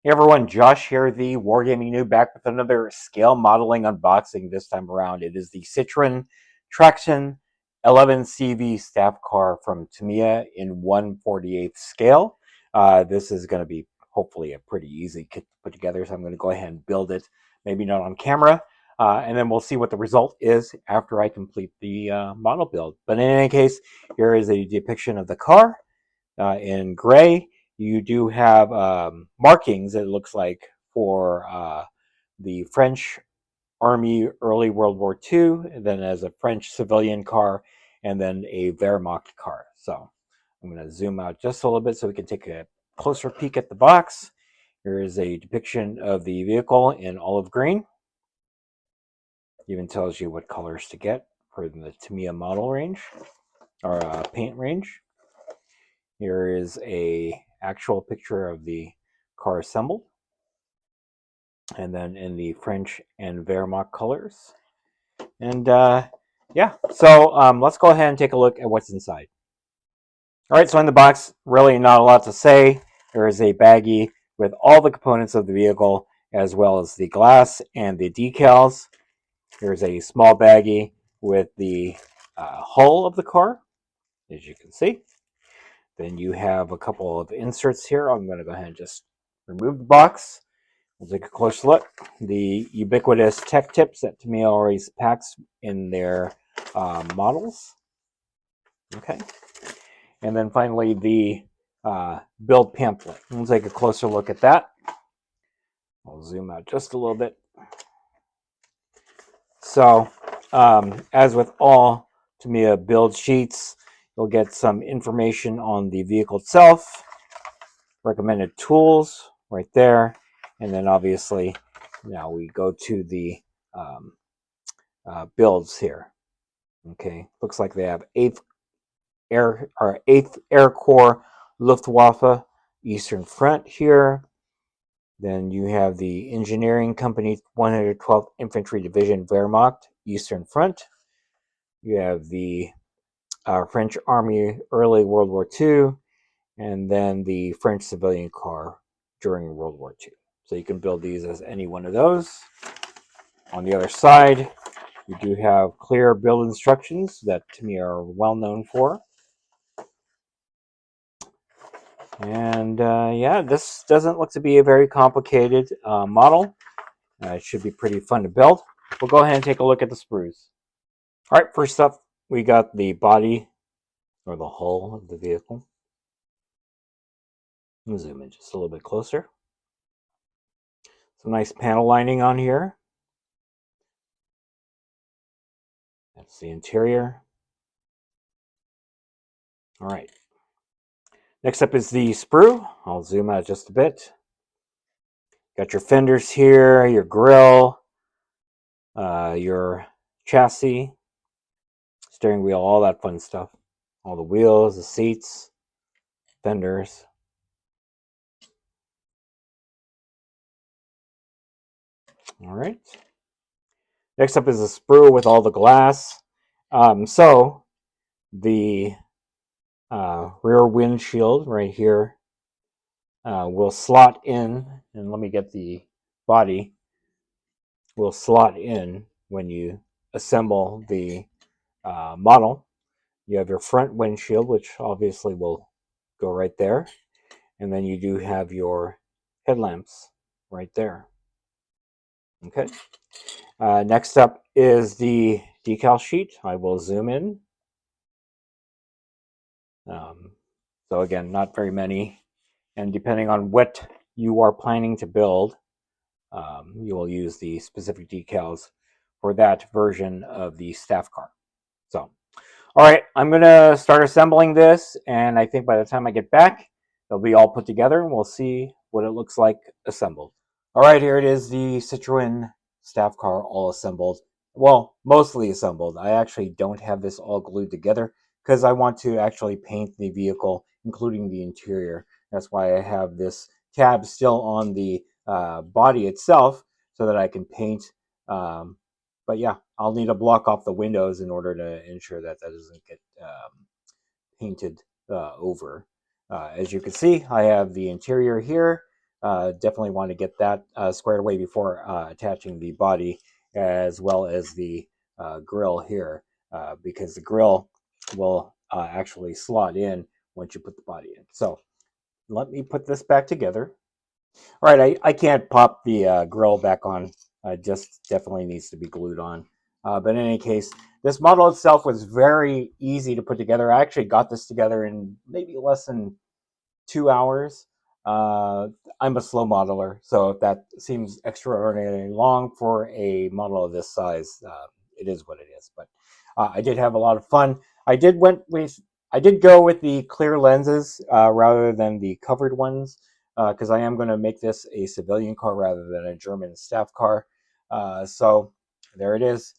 Hey everyone, Josh here, the WarGamingNewb, back with another scale modeling unboxing. This time around, it is the Citroen Traction 11CV staff car from Tamiya in 1/48 scale. This is going to be hopefully a pretty easy kit to put together, so I'm going to go ahead and build it, maybe not on camera, and then we'll see what the result is after I complete the model build. But in any case, here is a depiction of the car in gray. You do have markings, it looks like, for the French Army early World War II, and then as a French civilian car, and then a Wehrmacht car. So I'm going to zoom out just a little bit so we can take a closer peek at the box. Here is a depiction of the vehicle in olive green. It even tells you what colors to get for the Tamiya model range, or paint range. Here is a actual picture of the car assembled, and then in the French and Wehrmacht colors. And yeah, so let's go ahead and take a look at what's inside. All right, so in the box, really not a lot to say. There is a baggie with all the components of the vehicle, as well as the glass and the decals. There's a small baggie with the hull of the car, as you can see. Then you have a couple of inserts here. I'm going to go ahead and just remove the box. We'll take a closer look. The ubiquitous tech tips that Tamiya always packs in their models. Okay. And then finally the build pamphlet. We'll take a closer look at that. I'll zoom out just a little bit. So, as with all Tamiya build sheets, you'll get some information on the vehicle itself, recommended tools right there, and then obviously now we go to the builds here. Okay, looks like they have 8th Air Corps Luftwaffe Eastern Front here. Then you have the Engineering Company 112th Infantry Division Wehrmacht Eastern Front. You have the French Army early World War II, and then the French civilian car during World War II. So you can build these as any one of those. On the other side, you do have clear build instructions that Tamiya are well known for. And yeah, this doesn't look to be a very complicated model. It should be pretty fun to build. We'll go ahead and take a look at the sprues. All right, first up, we got the body, or the hull of the vehicle. I'll zoom in just a little bit closer. Some nice panel lining on here. That's the interior. All right. Next up is the sprue. I'll zoom out just a bit. Got your fenders here, your grille, your chassis, steering wheel, all that fun stuff. All the wheels, the seats, fenders. All right. Next up is the sprue with all the glass. So the rear windshield right here will slot in, and let me get the body, will slot in when you assemble the model. You have your front windshield, which obviously will go right there, and then you do have your headlamps right there. Okay. Next up is the decal sheet. I will zoom in. So again, not very many, and depending on what you are planning to build, you will use the specific decals for that version of the staff car. So, all right, I'm going to start assembling this, and I think by the time I get back, they'll be all put together, and we'll see what it looks like assembled. All right, here it is, the Citroen staff car all assembled. Well, mostly assembled. I actually don't have this all glued together because I want to actually paint the vehicle, including the interior. That's why I have this tab still on the body itself so that I can paint. But yeah, I'll need to block off the windows in order to ensure that that doesn't get painted over. As you can see, I have the interior here Definitely want to get that squared away before attaching the body as well as the grill here, because the grill will actually slot in once you put the body in. So let me put this back together. All right, I can't pop the grill back on. Just definitely needs to be glued on. But in any case, this model itself was very easy to put together. I actually got this together in maybe less than 2 hours. Uh, I'm a slow modeler, so if that seems extraordinarily long for a model of this size, it is what it is. But I did have a lot of fun. I did go with the clear lenses rather than the covered ones, because I am going to make this a civilian car rather than a German staff car. So there it is.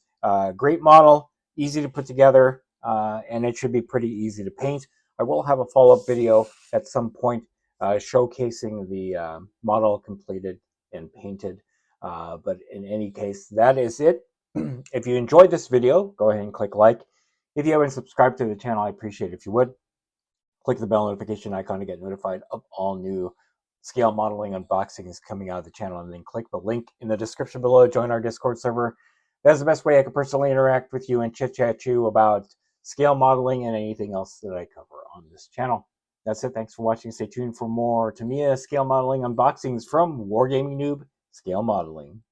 Great model, easy to put together, and it should be pretty easy to paint. I will have a follow-up video at some point showcasing the model completed and painted. But in any case, that is it. If you enjoyed this video, go ahead and click like. If you haven't subscribed to the channel, I appreciate it if you would. Click the bell notification icon to get notified of all new scale modeling unboxings coming out of the channel, and then click the link in the description below to join our Discord server. That's the best way I can personally interact with you and chit-chat you about scale modeling and anything else that I cover on this channel. That's it. Thanks for watching. Stay tuned for more Tamiya scale modeling unboxings from WarGamingNewb Scale Modeling.